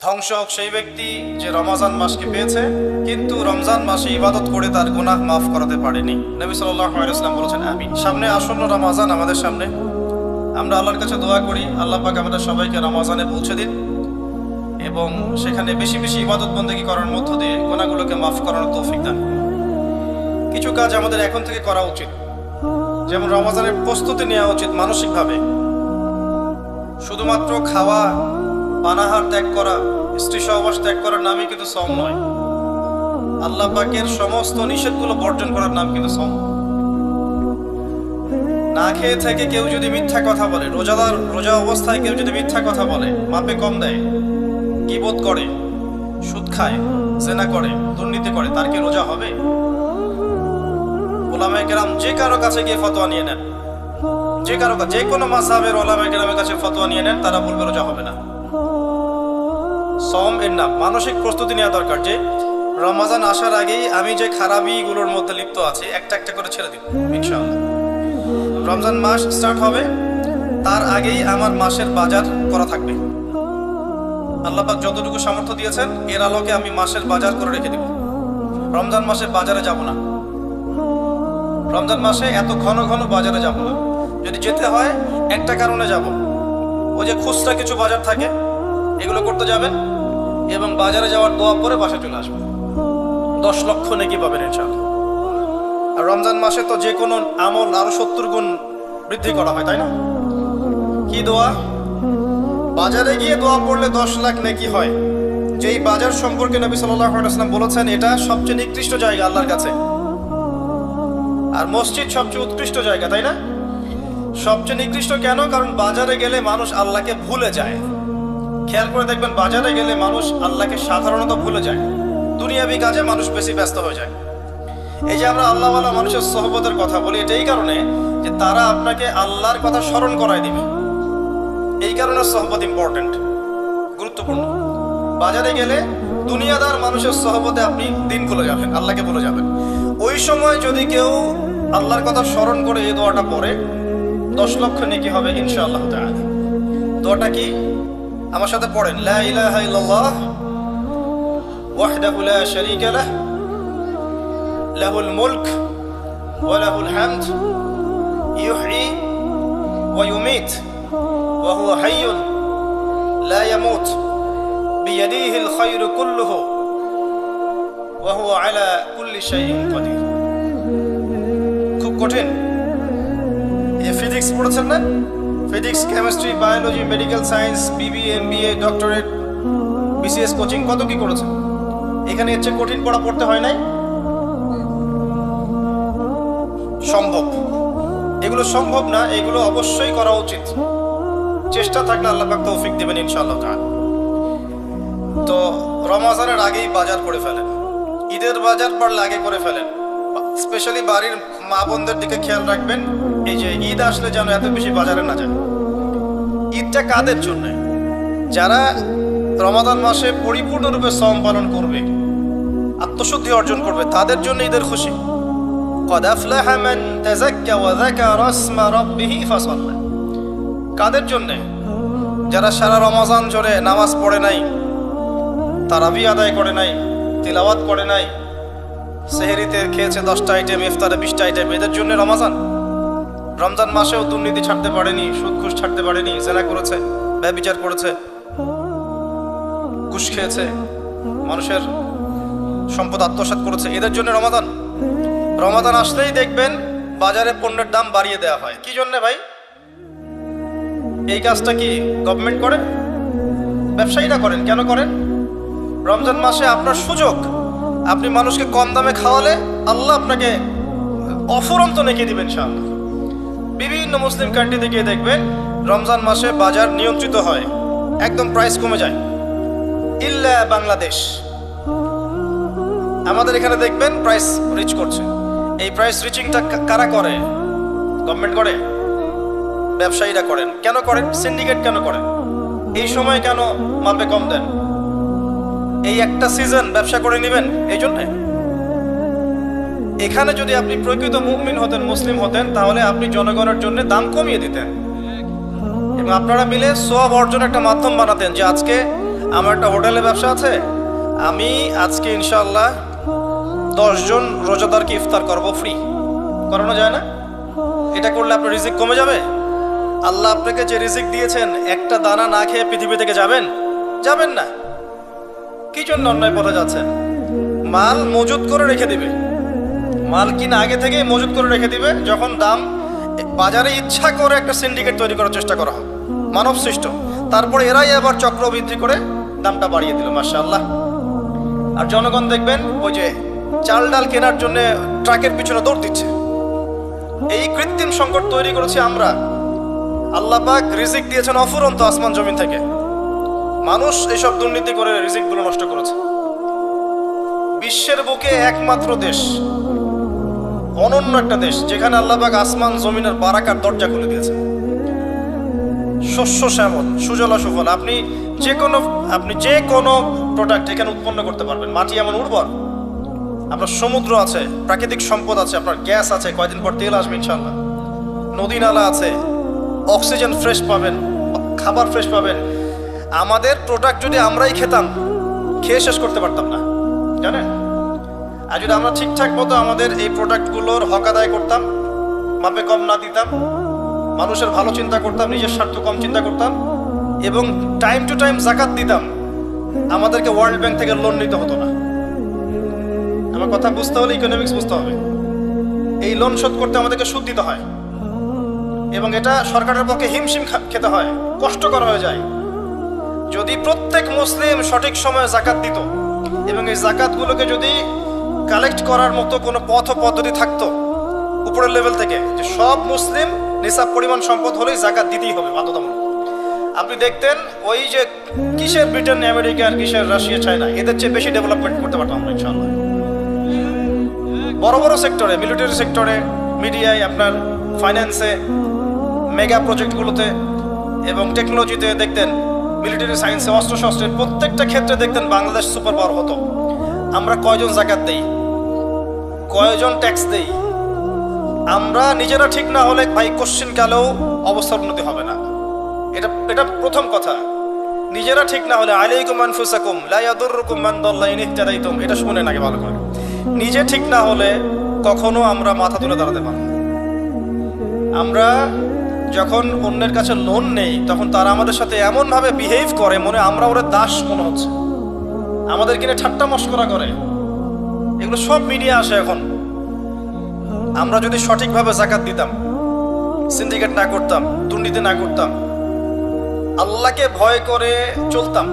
ধ্বংস হোক সেই ব্যক্তি যে রমজান মাসকে পেয়েছে কিন্তু রমজান মাসে ইবাদত করে তার গুনাহ মাফ করাতে পারেনি। নবী সাল্লাল্লাহু আলাইহি ওয়াসাল্লাম বলেছেন আমিন। সামনে আসন্ন রমজান আমাদের সামনে, আমরা আল্লাহর কাছে দোয়া করি আল্লাহ পাক আমাদের সবাইকে রমজানে পৌঁছে দিন এবং সেখানে বেশি বেশি ইবাদত বন্দেগী করার মধ্য দিয়ে গুনাহগুলোকে মাফ করানোর তৌফিক দান। কিছু কাজ আমাদের এখন থেকে করা উচিত, যেমন রমজানের প্রস্তুতি নেওয়া উচিত মানসিকভাবে। শুধুমাত্র খাওয়া, পানাহার ত্যাগ করা, স্ত্রী সহবাস ত্যাগ করার নামই কিন্তু সওম নয়। আল্লাহ পাকের সমস্ত নিষেধগুলো বর্জন করার নাম কিন্তু সওম। না খেয়ে থেকে কেউ যদি মিথ্যা কথা বলে, রোজা অবস্থায় কেউ যদি মিথ্যা কথা বলে, মাপে কম দেয়, গীবত করে, সুদ খায়, জেনা করে, দুর্নীতি করে, তার কি রোজা হবে? ওলামায়ে কেরাম যে কারো কাছে গিয়ে ফতোয়া নিয়ে নেন, যে কোনো মাযহাবের ওলামায়ে কেরামের কাছে ফতোয়া নিয়ে নেন, তারা বলবে রোজা হবে না। সওম এর নাম। মানসিক প্রস্তুতি নেওয়া দরকার যে রমজান আসার আগেই আমি যে খারাপিগুলোর মধ্যে লিপ্ত আছি একটা একটা করে ছেড়ে দিব ইনশাআল্লাহ। রমজান মাস স্টার্ট হবে, তার আগেই আমার মাসের বাজার করা থাকবে। আল্লাহ পাক যতটুকু সামর্থ্য দিয়েছেন এর আলোকে আমি মাসের বাজার করে রেখে দিব। রমজান মাসে বাজারে যাব না, রমজান মাসে এত ঘন ঘন বাজারে যাব না। যদি যেতে হয় একটা কারণে যাব, ওই যে খুচরা কিছু বাজার থাকে এগুলো করতে যাবেন এবং বাজারে যাওয়ার দোয়া পরে বাসা চলে আসবেন, 10 লক্ষ নেকি পাবেন ইনশাআল্লাহ। আর রমজান মাসে তো যে কোনো আমল আরো 70 গুণ বৃদ্ধি করা হয়, তাই না? কি দোয়া? বাজারে গিয়ে দোয়া পড়লে 10 লাখ নেকি হয়। যেই বাজার সম্পর্কে নবী সাল্লাল্লাহু আলাইহি ওয়াসাল্লাম বলেছেন এটা সবচেয়ে নিকৃষ্ট জায়গা আল্লাহর কাছে, আর মসজিদ সবচেয়ে উৎকৃষ্ট জায়গা, তাই না? সবচেয়ে নিকৃষ্ট কেন? কারণ বাজারে গেলে মানুষ আল্লাহকে ভুলে যায়। খেয়াল করে দেখবেন, বাজারে গেলে মানুষ আল্লাহকে সাধারণত ভুলে যায়, দুনিয়াবি কাজে মানুষ বেশি ব্যস্ত হয়ে যায়। এই যে আমরা আল্লাহওয়ালা মানুষের সোহবতের কথা বলি, এটা এই কারণে যে তারা আপনাকে আল্লাহর কথা স্মরণ করায় দিবে। এই কারণে সোহবত ইম্পর্টেন্ট, গুরুত্বপূর্ণ। বাজারে গেলে দুনিয়াদার মানুষের সোহবতে আপনি দিন ভুলে যাবেন, আল্লাহকে ভুলে যাবেন। ওই সময় যদি কেউ আল্লাহর কথা স্মরণ করে এই দোয়াটা পড়ে 10 লক্ষ নেকি হবে ইনশাআল্লাহ তাআলা। দোয়াটা কি? আমার সাথে পড়েন, লা ইলাহা ইল্লাল্লাহ ওয়াহদাহু লা শারীকা লাহ লাহুল মুলক ওয়া লাহুল হামদ ইউহয়ী ওয়া ইউমীত ওয়া হুয়া হাইয়ুন লা ইয়ামুত বিয়াদিহিল খায়রু কুল্লুহু ওয়া হুয়া আলা কুল্লি শাইইন কাদির। খুব কঠিন। এই ফিজিক্স পড়েছেন না? Physics, chemistry, biology, medical science, BBA, MBA, doctorate, BCS coaching, কত কি করেছেন। এখানে এর চেয়ে কঠিন পড়া পড়তে হয় নাই? সম্ভব। এগুলো সম্ভব না, এগুলো অবশ্যই করা উচিত। চেষ্টা থাকলে আল্লাহ পাক তৌফিক দিবেন ইনশাআল্লাহ তাআলা। তো রমজানের আগেই বাজার করে ফেলেন, ঈদের বাজার পারলে আগে করে ফেলেন। স্পেশালি বাড়ির মা বোনদের দিকে খেয়াল রাখবেন, এই যে ঈদ আসলে যেন এত বেশি বাজারে না যায়। ঈদটা কাদের জন্য? যারা রমাদান মাসে পরিপূর্ণরূপে সওম পালন করবে, আত্মশুদ্ধি অর্জন করবে, তাদের জন্য ঈদের খুশি। قد أفلح من تزكى وذكر اسم ربه فصلى। কাদের জন্য? যারা সারা রমজান জুড়ে নামাজ পড়ে নাই, তারাবি আদায় করে নাই, তিলাওয়াত করে নাই, সেহরিতে খেয়েছে 10টা আইটেম, ইফতারে 20টা আইটেম, এদের জন্য রমজান। রমজান মাসেও দুর্নীতি ছাড়তে পারেনি, সুদ ঘুষ ছাড়তে পারেনি, জেনা করেছে, ব্যভিচার করেছে, ঘুষ খেয়েছে, মানুষের সম্পদ আত্মসাৎ করেছে, এদের জন্য রমাদান। রমাদান আসলেই দেখবেন বাজারে পণ্যের দাম বাড়িয়ে দেওয়া হয়। কি জন্য ভাই? এই কাজটা কি গভর্নমেন্ট করে? ব্যবসায়ীরা করেন। কেন করেন? রমজান মাসে আপনার সুযোগ, আপনি মানুষকে কম দামে খাওয়ালে আল্লাহ আপনাকে অফুরন্ত নেকি দিবেন ইনশাআল্লাহ। বিভিন্ন মুসলিম কান্ট্রিতে গিয়ে দেখবেন রমজান মাসে বাজার নিয়ন্ত্রিত হয়, একদম প্রাইস কমে যায়। ইল্লা বাংলাদেশ, আমাদের এখানে দেখবেন প্রাইস রিচ করছে। এই প্রাইস রিচিংটা কারা করে? গভর্নমেন্ট করে? ব্যবসায়ীরা করেন। কেন করেন? সিন্ডিকেট কেন করেন? এই সময় কেন মাপে কম দেন? এই একটা সিজন ব্যবসা করে নেবেন এই জন্যে। এখানে যদি আপনি প্রকৃত মুমিন হতেন, মুসলিম হতেন, তাহলে আপনি জনগণের জন্য দাম কমিয়ে দিতেন এবং আপনারা মিলে সওয়াব অর্জন একটা মাধ্যম বানাতেন যে আজকে আমার একটা হোটেলে ব্যবসা আছে, আমি আজকে ইনশাআল্লাহ 10 জন রোজাদারকে ইফতার করব ফ্রি। করানো যায় না? এটা করলে আপনার রিজিক কমে যাবে? আল্লাহ আপনাকে যে রিজিক দিয়েছেন, একটা দানা না খেয়ে পৃথিবী থেকে যাবেন? যাবেন না। কি জন্য অন্যায় পথে যাচ্ছেন? মাল মজুত করে রেখে দিবে, মাল কিনা আগে থেকেই মজুত করে রেখে দিবে, যখন দাম বাজারে ইচ্ছা করে একটা সিন্ডিকেট তৈরি করার চেষ্টা করা হয়, মানব সৃষ্ট। তারপরে এরাই আবার চক্রবৃদ্ধি করে দামটা বাড়িয়ে দিল, মাশাআল্লাহ। আর জনগণ দেখবেন ওই যে চাল ডাল কেনার জন্য ট্রাকের পিছনে দৌড় দিচ্ছে। এই কৃত্রিম সংকট তৈরি করেছি আমরা। আল্লাহ পাক রিজিক দিয়েছেন অফুরন্ত আসমান জমিন থেকে, মানুষ এসব দুর্নীতি করে রিজিকগুলো নষ্ট করেছে। বিশ্বের বুকে একমাত্র দেশ, অনন্য একটা দেশ, যেখানে আল্লাহ পাক আসমান জমিনের বারাকার দরজা খুলে দিয়েছে। শস্য শ্যামল, সুজলা সুফল, আপনি যে কোনো প্রোডাক্ট এখানে উৎপন্ন করতে পারবেন। মাটি এমন উর্বর, আপনার সমুদ্র আছে, প্রাকৃতিক সম্পদ আছে, আপনার গ্যাস আছে, কয়দিন পর তেল আসবে ইনশাআল্লাহ, নদী নালা আছে, অক্সিজেন ফ্রেশ পাবেন, খাবার ফ্রেশ পাবেন। আমাদের প্রোডাক্ট যদি আমরাই খেতাম, খেয়ে শেষ করতে পারতাম না, জানেন? আর যদি আমরা ঠিকঠাক মতো আমাদের এই প্রোডাক্টগুলোর হক আদায় করতাম, মাপে কম না দিতাম, মানুষের ভালো চিন্তা করতাম, নিজের স্বার্থ কম চিন্তা করতাম, এবং টাইম টু টাইম জাকাত দিতাম, আমাদেরকে ওয়ার্ল্ড ব্যাংক থেকে লোন নিতে হতো না। আমার কথা বুঝতে হলে ইকোনমিক্স বুঝতে হবে। এই লোন শোধ করতে আমাদেরকে সুদ দিতে হয়, এবং এটা সরকারের পক্ষে হিমশিম খেতে হয়, কষ্টকর হয়ে যায়। যদি প্রত্যেক মুসলিম সঠিক সময়ে জাকাত দিত, এবং এই জাকাতগুলোকে যদি কালেক্ট করার মতো কোনো পথ পদ্ধতি থাকতো উপরের লেভেল থেকে, যে সব মুসলিম নিসাব পরিমাণ সম্পদ হলেই জাকাত দিতেই হবে বাধ্যতামূলক, আপনি দেখতেন ওই যে কিসের ব্রিটেন, আমেরিকা, আর কিসের রাশিয়া, চায়না, এদের চেয়ে বেশি ডেভেলপমেন্ট করতে পারতাম আমরা ইনশাআল্লাহ। বড় বড় সেক্টরে, মিলিটারি সেক্টরে, মিডিয়ায়, আপনার ফাইন্যান্সে, মেগা প্রজেক্টগুলোতে এবং টেকনোলজিতে দেখতেন, মিলিটারি সায়েন্সে, অস্ত্রশস্ত্রের প্রত্যেকটা ক্ষেত্রে দেখতেন বাংলাদেশ সুপার পাওয়ার হতো। আমরা কয়জন জাকাত দেই, কয়জন ট্যাক্স দেই? আমরা নিজেরা ঠিক না হলে ভাই কোশ্চিন কালেও অবস্থার উন্নতি হবে না। এটা প্রথম কথা। নিজেরা ঠিক না হলে আলাইকুম আনফুসাকুম লা ইয়াদুররুকুম মান দাল্লা ইন ইহতাদাইতুম, এটা শুনে নাকি ভালো করে। নিজে ঠিক না হলে কখনো আমরা মাথা তুলে দাঁড়াতে পারবো না। আমরা যখন অন্যের কাছে লোন নেই, তখন তারা আমাদের সাথে এমন ভাবে বিহেভ করে, মনে আমরা ওরা দাস মনে হচ্ছে, আমাদের কিনে ঠাট্টা মশকরা করে। এগুলো সব মিডিয়া আসে এখন। আমরা যদি সঠিকভাবে জাকাত দিতাম, সিন্ডিকেট না করতাম, দুর্নীতি না করতাম, আল্লাহকে ভয় করে চলতাম,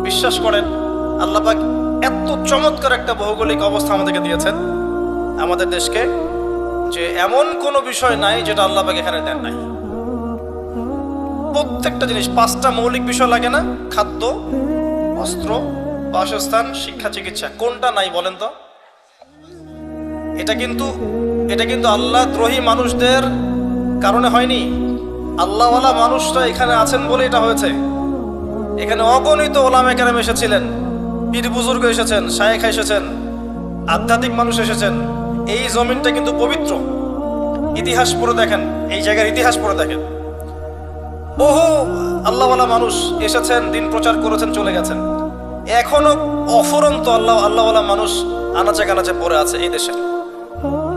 বিশ্বাস করেন আল্লাহ পাক এত চমৎকার একটা ভৌগোলিক অবস্থা আমাদেরকে দিয়েছেন আমাদের দেশকে, যে এমন কোনো বিষয় নাই যেটা আল্লাহ পাক এখানে দেন নাই। প্রত্যেকটা জিনিস, 5টা মৌলিক বিষয় লাগে না? খাদ্য, বস্ত্র, বাসস্থান, শিক্ষা, চিকিৎসা। কোনটা নাই বলেন তো? এটা কিন্তু আল্লাহ দ্রোহী মানুষদের কারণে হয়নি, আল্লাহওয়ালা মানুষরা এখানে আছেন বলে এটা হয়েছে। এখানে অগণিত ওলামা কেরাম এসেছিলেন, পীর বুজুর্গ এসেছেন, শায়েখ এসেছেন, আধ্যাত্মিক মানুষ এসেছেন। এই জমিনটা কিন্তু পবিত্র। ইতিহাস পড়ে দেখেন, এই জায়গার ইতিহাস পড়ে দেখেন, বহু আল্লাহওয়ালা মানুষ এসেছেন, দিন প্রচার করেছেন, চলে গেছেন। এখনো অফুরন্ত আল্লাহওয়ালা মানুষ আনাচে কানাচে পড়ে আছে এই দেশে।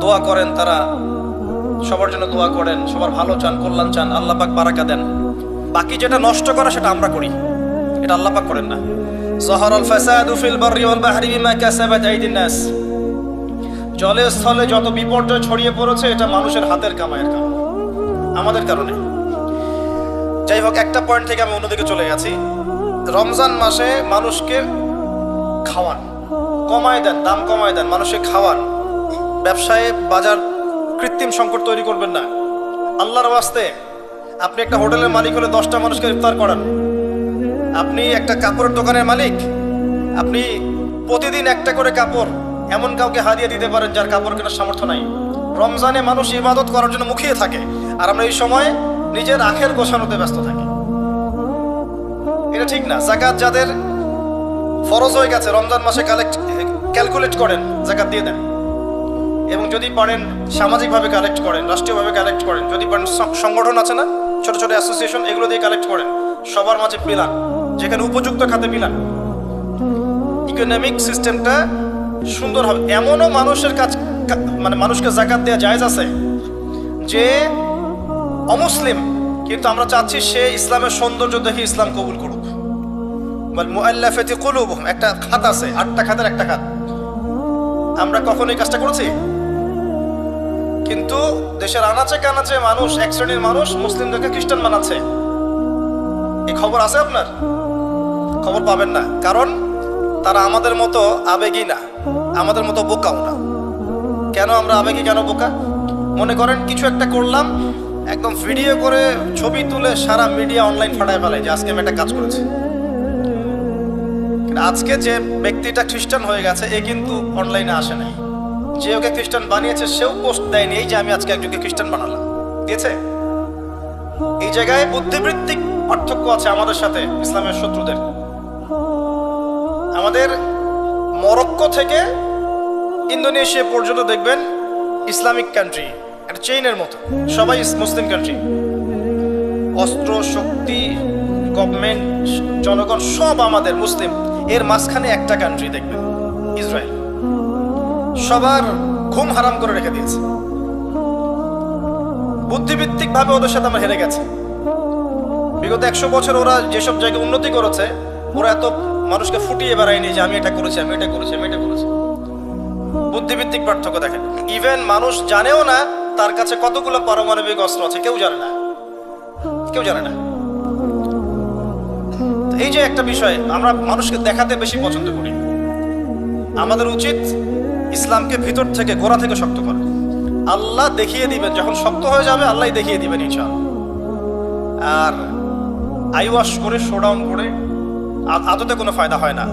দোয়া করেন তারা, সবার জন্য দোয়া করেন, সবার ভালো চান, কল্যাণ চান, আল্লাহ পাক বারাকা দেন। বাকি যেটা নষ্ট করা সেটা আমরা করি, এটা আল্লাহ পাক করেন না। যাহারাল ফাসাদু ফিল বাররি ওয়াল বাহরি বিমা কাসাবাত আইদিন নাস। জলে স্থলে যত বিপর্যয় ছড়িয়ে পড়েছে, এটা মানুষের হাতের কামাইয়ের কাম, আমাদের কারণে। যাই হোক, একটা পয়েন্ট থেকে আমি অন্যদিকে চলে গেছি। রমজান মাসে মানুষকে খাওয়ান, কমায় দেন, দাম কমায় দেন, মানুষকে খাওয়ান। ব্যবসায় বাজার কৃত্রিম সংকট তৈরি করবেন না। আল্লাহর ওয়াস্তে আপনি একটা হোটেলের মালিক হলে 10টা মানুষকে ইফতার করান। আপনি একটা কাপড়ের দোকানের মালিক, আপনি প্রতিদিন একটা করে কাপড় এমন কাউকে হাদিয়া দিতে পারেন যার কাপড় কেনার সামর্থ্য নাই। রমজানে মানুষ ইবাদত করার জন্য মুখিয়ে থাকে, আর আমরা এই সময় নিজের আখের গোছানোতে ব্যস্ত থাকি। এটা ঠিক না। জাকাত যাদের ফরজ হয়ে গেছে, রমজান মাসে ক্যালকুলেট করেন, জাকাত দিয়ে দেন। এবং যদি পারেন সামাজিকভাবে কালেক্ট করেন, রাষ্ট্রীয়ভাবে কালেক্ট করেন। যদি পারেন সংগঠন আছে না, ছোট ছোট অ্যাসোসিয়েশন, এগুলো দিয়ে কালেক্ট করেন, সবার মাঝে পেলান। যেখানে উপযুক্ত খাতে মিলান, ইকোনমিক সিস্টেমটা সুন্দর হবে। এমনও মানুষের কাছে মানে মানুষকে যাকাত দেওয়া জায়েজ আছে যে অমুসলিম, কিন্তু আমরা চাচ্ছি সে ইসলামের সৌন্দর্য দেখে ইসলাম কবুল করুক। মুআল্লাফাতি কুলুবুহুম একটা খাত আছে, 8টা খাতের একটা খাত। আমরা কখনো এই কাজটা করেছি? কিন্তু দেশের আনাচে কানাচে মানুষ, এক শ্রেণীর মানুষ মুসলিমদেরকে খ্রিস্টান বানাচ্ছে। এই খবর আছে আপনার? খবর পাবেন না, কারণ তারা আমাদের মতো আবেগী না, আমাদের মতো বোকাও না। কেন আমরা আবেগী, কেন বোকা? মনে করেন কিছু একটা করলাম, একদম ভিডিও করে ছবি তুলে সারা মিডিয়া অনলাইন ফাটায় ফেলে যে আজকে আমি একটা কাজ করেছি। আজকে যে ব্যক্তিটা খ্রিস্টান হয়ে গেছে এ কিন্তু অনলাইনে আসে নাই, যে ওকে খ্রিস্টান বানিয়েছে সেও পোস্ট দেয়নি এই যে আমি আজকে একজনকে খ্রিস্টান বানালাম, দিয়েছে? এই জায়গায় বুদ্ধিবৃত্তিক পার্থক্য আছে আমাদের সাথে ইসলামের শত্রুদের। আমাদের মরক্কো থেকে ইন্দোনেশিয়া পর্যন্ত দেখবেন ইসলামিক কান্ট্রি, একটা চেইনের মতো, সবাই মুসলিম কান্ট্রি। অস্ত্র শক্তি, গভর্নমেন্ট, জনগণ সব আমাদের মুসলিম। এর মাঝখানে একটা কান্ট্রি দেখবেন ইসরায়েল, সবার ঘুম হারাম করে রেখে দিয়েছে। বুদ্ধিভিত্তিক ভাবে ওদের সাথে আমরা হেরে গেছি। বিগত 100 বছর ওরা যেসব জায়গায় উন্নতি করেছে, ওরা এত মানুষকে ফুটিয়ে বেড়ায়নি যে আমি এটা করেছি, আমি এটা করেছি, আমি এটা করেছি। বুদ্ধিভিত্তিক পার্থক্য দেখেন। ইভেন মানুষ জানেও না তার কাছে কতগুলো পারমাণবিক অস্ত্র আছে, কেউ জানে না, কেউ জানে না। এই যে একটা বিষয়, আমরা মানুষকে দেখাতে বেশি পছন্দ করি। আমাদের উচিত ইসলামকে ভিতর থেকে, গোড়া থেকে শক্ত করা। আল্লাহ দেখিয়ে দিবেন, যখন শক্ত হয়ে যাবে আল্লাহ দেখিয়ে দিবেন ইনশাআল্লাহ। আর আইওয়াশ করে, শোডাউন করে আদতে কোনো ফায়দা হয় না।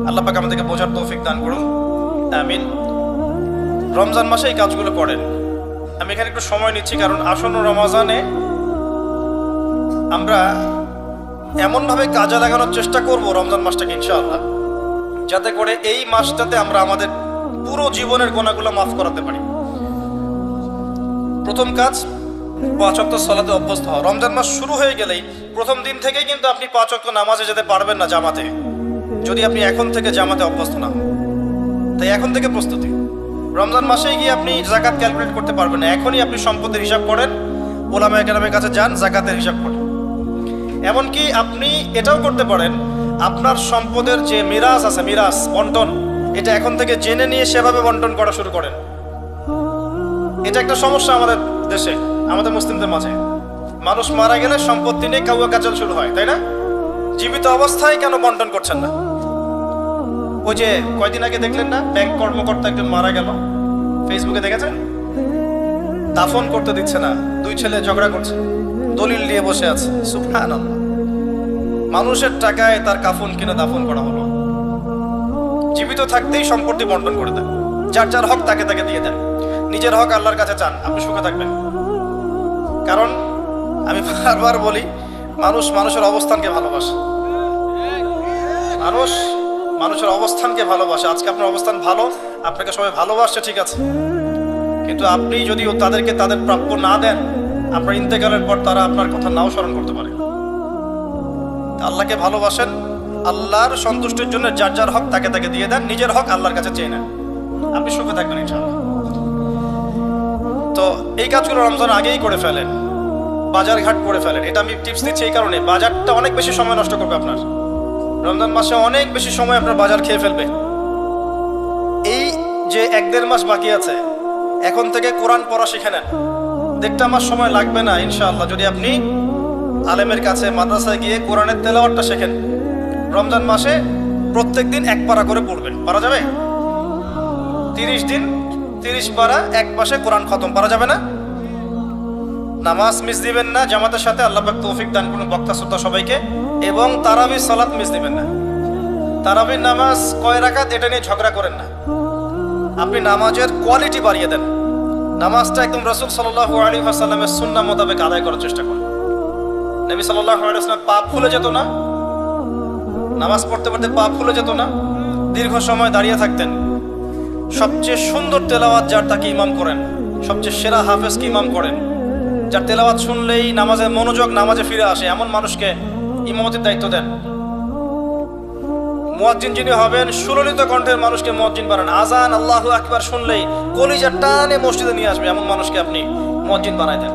আল্লাহ পাক আমাদেরকে বোঝার তৌফিক দান করুন, আমিন। রমজান মাসে এই কাজগুলো করেন। আমি এখানে একটু সময় নিচ্ছি, কারণ আসন্ন রমজানে আমরা এমনভাবে কাজে লাগানোর চেষ্টা করব রমজান মাসটাকে ইনশাআল্লাহ, যাতে করে এই মাসটাতে আমরা আমাদের পুরো জীবনের গুনাহগুলো মাফ করাতে পারি। প্রথম কাজ 5 ওয়াক্ত সালাতে অভ্যস্ত হওয়া। রমজান মাস শুরু হয়ে গেলেই প্রথম দিন থেকেই কিন্তু আপনি 5 ওয়াক্ত নামাজে যেতে পারবেন না জামাতে, যদি আপনি এখন থেকে জামাতে অভ্যস্ত না হন। তাই এখন থেকে প্রস্তুতি। রমজান মাসেই গিয়ে আপনি যাকাত ক্যালকুলেট করতে পারবেন না, এখনই আপনি সম্পদের হিসাব করেন, ওলামায়ে কেরামের কাছে যান, যাকাতের হিসাব করেন। এমনকি আপনি এটাও করতে পারেন, আপনার সম্পদের যে মিরাস আছে, মিরাস বন্টন, এটা এখন থেকে জেনে নিয়ে সেভাবে বন্টন করা শুরু করেন। এটা একটা সমস্যা আমাদের দেশে, আমাদের মুসলিমদের মাঝে। মানুষ মারা গেলে সম্পত্তি নিয়ে কাউয়া কাচাল শুরু হয়, তাই না? জীবিত অবস্থায় কেন বন্টন করছেন না? ওই যে কয়দিন আগে দেখলেন না, ব্যাংক কর্মকর্তা একজন মারা গেল, ফেসবুকে দেখেছেন? দাফন করতে দিচ্ছে না, 2 ছেলে ঝগড়া করছে, দলিল নিয়ে বসে আছে। সুবহানাল্লাহ, মানুষের টাকায় তার কাফন কিনে দাফন করা হলো। জীবিত থাকতেই সম্পত্তি বন্টন করে দেন, যার যার হক তাকে তাকে দিয়ে দেন, নিজের হক আল্লাহর কাছে চান, আপনি সুখে থাকবেন। কারণ আমি বারবার বলি, মানুষ মানুষের অবস্থানকে ভালোবাসে, মানুষ মানুষের অবস্থানকে ভালোবাসে। আজকে আপনার অবস্থান ভালো, আপনাকে সবাই ভালোবাসছে, ঠিক আছে, কিন্তু আপনি যদি তাদেরকে তাদের প্রাপ্য না দেন, আপনার ইন্তেকালের পর তারা আপনার কথা নাও স্মরণ করতে পারে। আল্লাহকে ভালোবাসেন, আল্লাহর সন্তুষ্টির জন্য যার যার হক তাকে তাকে দিয়ে দেন, নিজের হক আল্লাহর কাছে চেয়ে নেন, আপনি সুখে থাকবেন ইনশাআল্লাহ। তো এই কাজগুলো রমজান আগেই করে ফেলেন, বাজার ঘাট করে ফেলেন। এটা আমি টিপস দিচ্ছি এই কারণে, বাজারটা অনেক বেশি সময় নষ্ট করবে আপনার। রমজান মাসে অনেক বেশি সময় আপনার বাজার খেয়ে ফেলবে। এই যে 1-1.5 মাস বাকি আছে, এখন থেকে কোরআন পড়া শিখে নেন। 1.5 মাস সময় লাগবে না ইনশাআল্লাহ, যদি আপনি আলেমের কাছে মাদ্রাসায় গিয়ে কোরআনের তেলাওয়াতটা শেখেন। রমজান মাসে প্রত্যেকদিন 1 পারা করে পড়বেন, পারা যাবে? 30 দিন 30 পারা, 1 মাসে কোরআন খতম, পারা যাবে না? নামাজ মিস দিবেন না জামাতের সাথে, আল্লাহ পাক তৌফিক দান করুন বক্তা শ্রোতা সবাইকে। এবং তারাবির সালাত মিস দিবেন না। তারাবির নামাজ কয় রাকাত এটা নিয়ে ঝগড়া করেন না, আপনি নামাজের কোয়ালিটি বাড়িয়ে দেন। নামাজটা একদম রাসূল সাল্লাল্লাহু আলাইহি ওয়াসাল্লামের সুন্নাহ মোতাবেক আদায় করার চেষ্টা করেন। নবী সাল্লাল্লাহু আলাইহি ওয়াসাল্লাম পা ফুলে যেত না, নামাজ পড়তে পড়তে পা ফুলে যেত না, দীর্ঘ সময় দাঁড়িয়ে থাকতেন। সবচেয়ে সুন্দর তেলাওয়াত যার, তাকে ইমাম করেন। সবচেয়ে সেরা হাফেজকে ইমাম করেন, যার তেলাওয়াত শুনলেই নামাজের মনোযোগ নামাজে ফিরে আসে, এমন মানুষকে ইমামতির দায়িত্ব দেন। মুয়াজ্জিন যিনি হবেন সুললিত কণ্ঠের মানুষকে মুয়াজ্জিন বানান। আজান আল্লাহু আকবার শুনলেই কলিজা টানে মসজিদে নিয়ে আসবে এমন মানুষকে আপনি মুয়াজ্জিন বানায় দেন।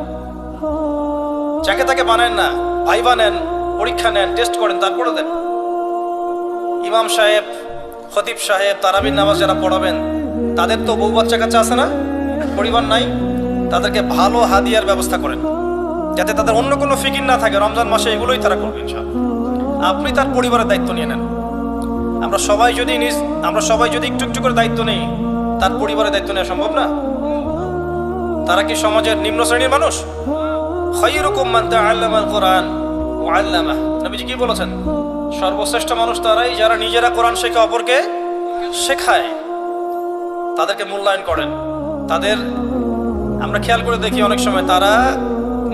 যাকে তাকে বানান না, ভাইবা নেন, পরীক্ষা নেন, টেস্ট করেন, তারপরে দেন। ইমাম সাহেব, খতিব সাহেব, তারাবির নামাজ যারা পড়াবেন তাদের তো বউ বাচ্চা কাচ্চা আছে না, পরিবার নাই, তাদেরকে ভালো হাদিয়ার ব্যবস্থা করেন যাতে তাদের অন্য কোনো ফিকির না থাকে। রমজান মাসে এগুলোই তারা করবে ইনশাআল্লাহ। আপনি তার পরিবারের দায়িত্ব নিয়ে নেন। আমরা সবাই যদি একটু একটু করে দায়িত্ব নেই, তার পরিবারের দায়িত্ব নেওয়া সম্ভব না? তারা কি সমাজের নিম্ন শ্রেণীর মানুষ? খায়রুকুম মান তাআল্লামাল কোরআন ওয়া আল্লামাহ। নবীজি কি বলেছেন? সর্বশ্রেষ্ঠ মানুষ তারাই যারা নিজেরা কোরআন শেখে অপরকে শেখায়, তাদেরকে মূল্যায়ন করেন। তাদের আমরা খেয়াল করে দেখি অনেক সময় তারা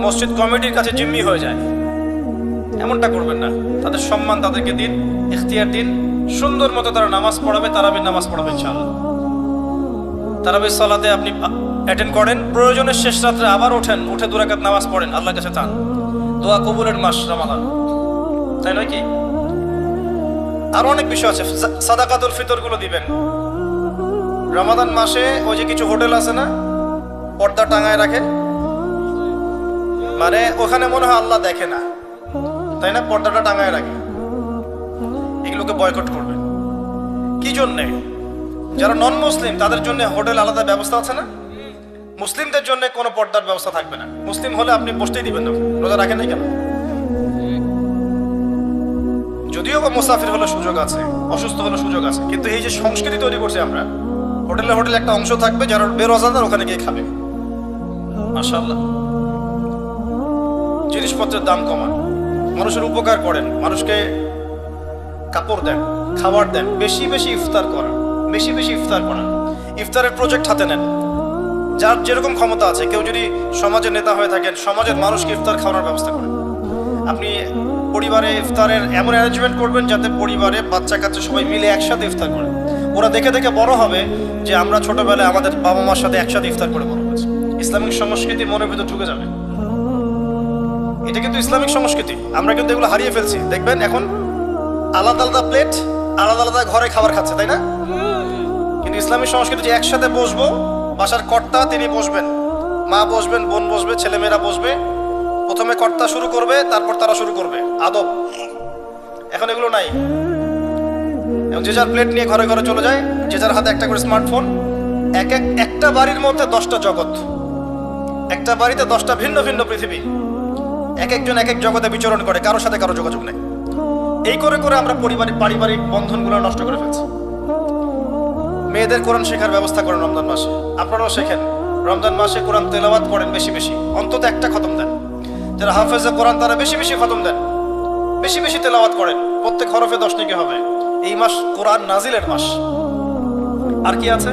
মসজিদ কমিটির কাছে জিম্মি হয়ে যায়। এমনটা করবেন না, তাদের সম্মান তাদেরকে দিন, ইখতিয়ার দিন। সুন্দর মতো তারা নামাজ পড়াবে, তারাবির নামাজ পড়াবে ইনশাআল্লাহ। তারাবির সালাতে আপনি অ্যাটেন্ড করেন, প্রয়োজনের শেষ রাত্রে আবার ওঠেন, উঠে 2 রাকাত নামাজ পড়েন, আল্লাহর কাছে চান। দোয়া কবুলের মাস রমাদান, তাই নয় কি? আরো অনেক বিষয় আছে। সাদাকাতুল ফিতর গুলো দিবেন রমাদান মাসে। ওই যে কিছু হোটেল আছে না, পর্দা টাঙায় রাখে, মানে ওখানে মনে হয় আল্লাহ দেখে না, তাই না? পর্দাটা টাঙায় রাখে। এগুলোকে বয়কট করবেন। কি জন্যে? যারা নন মুসলিম তাদের জন্য হোটেল আলাদা ব্যবস্থা আছে না? মুসলিমদের জন্য কোনো পর্দার ব্যবস্থা থাকবে না। মুসলিম হলে আপনি বসতেই দিবেন না, রোজা রাখেন নাই কেন? যদিও বা মুসাফির হলে সুযোগ আছে, অসুস্থ হলে সুযোগ আছে, কিন্তু এই যে সংস্কৃতি তৈরি করছি আমরা, হোটেলে একটা অংশ থাকবে যারা বেরোজাদার ওখানে গিয়ে খাবে। মাশাআল্লাহ। জিনিসপত্রের দাম কমান, মানুষের উপকার করেন, মানুষকে কাপড় দেন, খাবার দেন, বেশি বেশি ইফতার করান, বেশি বেশি ইফতার করান। ইফতারের প্রজেক্ট হাতে নেন। যার যেরকম ক্ষমতা আছে, কেউ যদি সমাজের নেতা হয়ে থাকেন, সমাজের মানুষকে ইফতার খাওয়ানোর ব্যবস্থা করেন। আপনি পরিবারে ইফতারের এমন অ্যারেঞ্জমেন্ট করবেন যাতে পরিবারে বাচ্চা কাচ্চা সবাই মিলে একসাথে ইফতার করে। ওরা দেখে দেখে বড় হবে যে আমরা ছোটবেলায় আমাদের বাবা মার সাথে একসাথে ইফতার করে বড় হয়েছি। ইসলামিক সংস্কৃতি মনের ভিতর ঢুকে যাবে। এটা কিন্তু ইসলামিক সংস্কৃতি, আমরা কিন্তু এগুলো হারিয়ে ফেলছি। দেখবেন এখন আলাদা আলাদা প্লেট, আলাদা আলাদা ঘরে খাবার খাচ্ছে, তাই না? কিন্তু ইসলামিক সংস্কৃতি যে একসাথে বসবো, বাসার কর্তা তিনি বসবেন, মা বসবেন, বোন বসবে, ছেলেমেয়েরা বসবে, প্রথমে কর্তা শুরু করবে, তারপর তারা শুরু করবে, আদব। এখন এগুলো নাই। যে যার প্লেট নিয়ে ঘরে ঘরে চলে যায়, যে যার হাতে একটা করে স্মার্টফোন। একটা বাড়ির মধ্যে 10টা জগৎ, একটা বাড়িতে 10টা ভিন্ন ভিন্ন পৃথিবী। একজন এক এক জগতে বিচরণ করে, কারোর সাথে কারো যোগাযোগ নেই। এই করে করে আমরা পারিবারিক বন্ধনগুলো নষ্ট করে ফেলছি। মেয়েদের কোরআন শেখার ব্যবস্থা করেন রমজান মাসে, আপনারাও শেখেন। রমজান মাসে কোরআন তেলাওয়াত করেন বেশি বেশি, অন্তত একটা খতম দেন। যারা হাফেজে কোরআন তারা বেশি বেশি খতম দেন, বেশি বেশি তেলাওয়াত করেন, প্রত্যেক হরফে 10 নেকি হবে। এই মাস কোরআন নাজিলের মাস। আর কি আছে?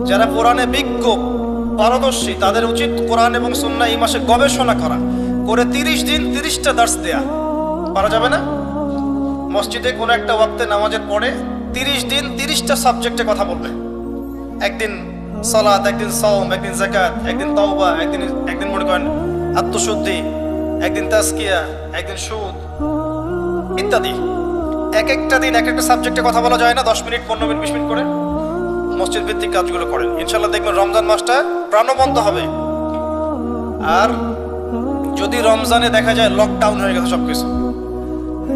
যারা কোরআনে বিজ্ঞ পারদর্শী তাদের উচিত কোরআন এবং সুন্নাহ এই মাসে গবেষণা করা, করে 30 দিন 30টা দার্স দেয়া। পারা যাবে না? মসজিদে কোনো একটা ওয়াক্তে নামাজের পরে 30 দিন 30টা সাবজেক্টে কথা বলবে। একদিন সালাত, একদিন সাওম, একদিন যাকাত, একদিন তাওবা, একদিন মনে করেন আত্মশুদ্ধি, একদিন তাজকিয়া, একদিন সুদ ইত্যাদি। একটা দিন একটা সাবজেক্টে কথা বলা যায় না? 10 মিনিট, 15 মিনিট, 20 মিনিট করে মসজিদ ভিত্তিক কাজগুলো করেন। ইনশাল্লাহ দেখবেন রমজান মাসটা প্রাণবন্ত হবে। আর যদি রমজানে দেখা যায় লকডাউন হয়ে গেছে সবকিছু,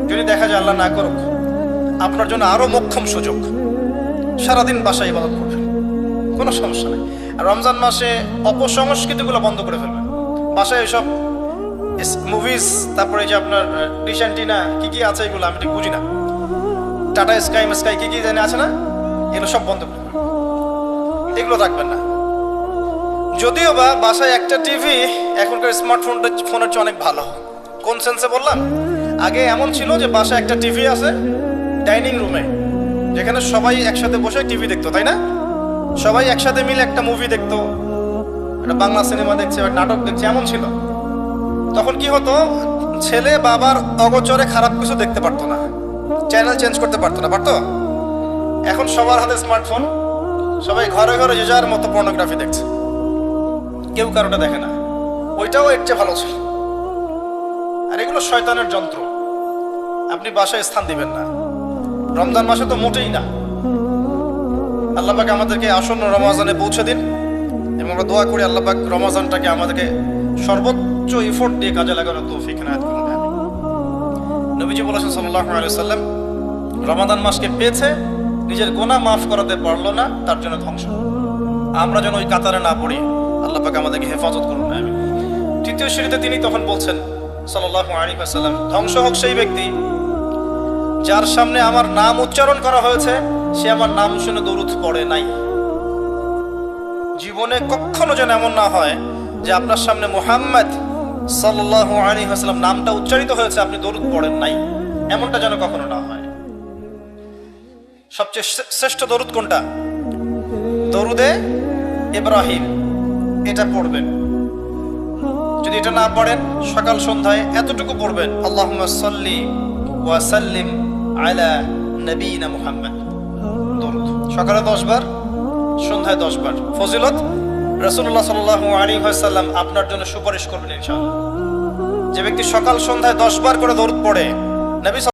যদি দেখা যায় আল্লাহ না করুক, আপনার জন্য আরো মোক্ষম সুযোগ, সারাদিন বাসায় ইবাদত করবেন, কোনো সমস্যা নেই। আর রমজান মাসে অপসংস্কৃতিগুলো বন্ধ করে ফেলবেন। বাসায় এসব মুভিজ, তারপরে যে আপনার ডিশ অ্যান্টিনা কি কি আছে এগুলো আমি ঠিক বুঝি না, টাটা স্কাই কি কি জানি আছে না, এগুলো সব বন্ধ করে ফেলবেন, এগুলো রাখবেন না। যদিও বা বাসায় একটা টিভি এখনকার ফোনের চেয়ে অনেক ভালো। কোন সেন্সে বললাম? আগে এমন ছিল যে বাসায় একটা টিভি আছে ডাইনিং রুমে, যেখানে সবাই একসাথে বসে টিভি দেখতো, তাই না? সবাই একসাথে মিলে একটা মুভি দেখতো, একটা বাংলা সিনেমা দেখছে, একটা নাটক দেখছে, এমন ছিল। তখন কি হতো? ছেলে বাবার অগোচরে খারাপ কিছু দেখতে পারতো না, চ্যানেল চেঞ্জ করতে পারতো না, পারতো? এখন সবার হাতে স্মার্টফোন, সবাই ঘরে ঘরে যে যার মতো পর্নোগ্রাফি দেখছে, কেউ কারোটা দেখে না। ওইটাও এর চেয়ে ভালো ছিল। আর এগুলো শয়তানের যন্ত্র, আপনি বাসায় স্থান দিবেন না। রমজান মাসে তো মোটেই না। আল্লাহ পাক আমাদেরকে আসন্ন রমজানে পৌঁছে দিন এবং আমরা দোয়া করি আল্লাহ পাক রমজানটাকে আমাদেরকে সর্বোচ্চ এফোর্ট দিয়ে কাজে লাগানোর তৌফিক এনায়েত করুন। নবীজি বলেছেন সাল্লাল্লাহু আলাইহি সাল্লাম, রমাদান মাসকে পেয়েছে, নিজের গুনাহ মাফ করাতে পারলো না, তার জন্য ধ্বংস। আমরা যেন ওই কাতারে না পড়ি, আল্লাহ পাক আমাদেরকে হেফাজত করুন। আমিন। তৃতীয় সিঁড়িতে তিনি তখন বলছেন সাল্লাল্লাহু আলাইহি ওয়াসাল্লাম, ধ্বংস হোক সেই ব্যক্তি যার সামনে আমার নাম উচ্চারণ করা হয়েছে, সে আমার নাম শুনে দরুদ পড়ে নাই। জীবনে কখনো যেন এমন না হয় যে আপনার সামনে মুহাম্মদ সাল্লাল্লাহু আলাইহি ওয়াসাল্লাম নামটা উচ্চারিত হয়েছে, আপনি দরুদ পড়েন নাই, এমনটা যেন কখনো না হয়। সবচেয়ে শ্রেষ্ঠ দরুদ কোনটা? দরুদে ইব্রাহিম, এটা পড়বেন। যদি এটা না পড়েন, সকাল সন্ধ্যায় এতটুকু পড়বেন, আল্লাহুম্মা সাল্লি ওয়া সাল্লিম আলা নবিয়িনা মুহাম্মদ। দরুদ সকালে 10 বার, সন্ধ্যায় 10 বার। ফজিলত রাসূলুল্লাহ সাল্লাল্লাহু আলাইহি ওয়াসাল্লাম আপনার জন্য সুপারিশ করবেন ইনশাআল্লাহ। যে ব্যক্তি সকাল সন্ধ্যায় 10 বার করে দরুদ পড়ে, নবী